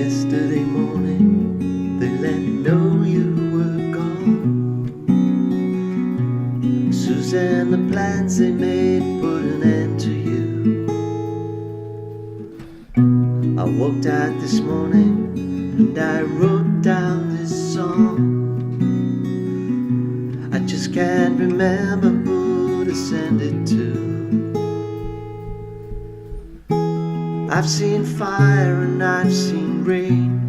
Yesterday morning they let me know you were gone. Susan, the plans they made put an end to you. I walked out this morning and I wrote down this song. I just can't remember who to send it to. I've seen fire and I've seen rain.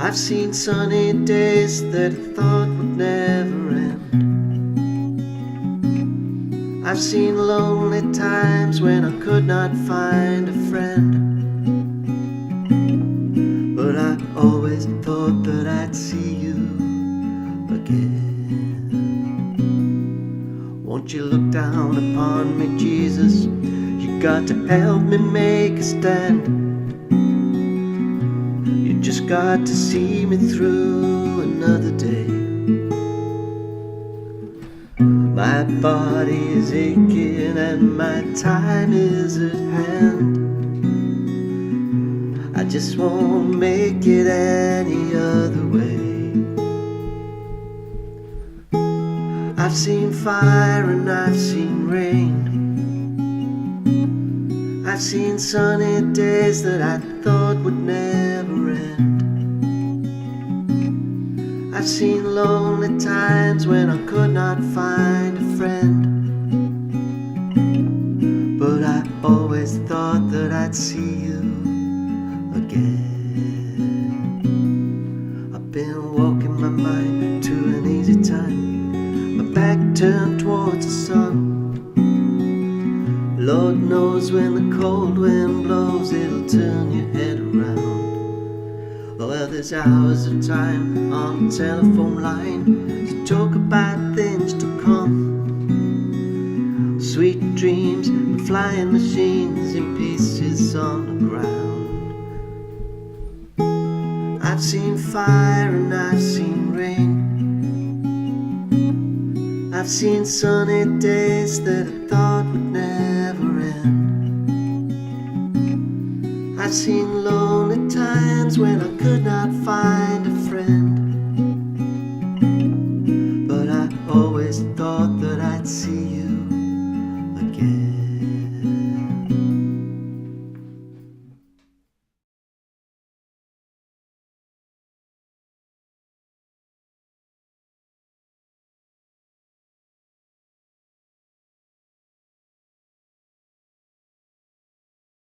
I've seen sunny days that I thought would never end. I've seen lonely times when I could not find a friend. But I always thought that I'd see you again. Won't you look down upon me, Jesus? You got to help me make a stand. You just got to see me through another day. My body is aching and my time is at hand. I just won't make it any other way. I've seen fire and I've seen rain. I've seen sunny days that I thought would never end. I've seen lonely times when I could not find a friend. But I always thought that I'd see you again. I've been walking my mind to an easy time, my back turned towards the sun. Lord knows when the cold wind blows, it'll turn your head around. Well, there's hours of time on the telephone line to talk about things to come. Sweet dreams and flying machines in pieces on the ground. I've seen fire and I've seen rain. I've seen sunny days that I thought would never end. I've seen lonely times when I could not find a friend. But I always thought that I'd see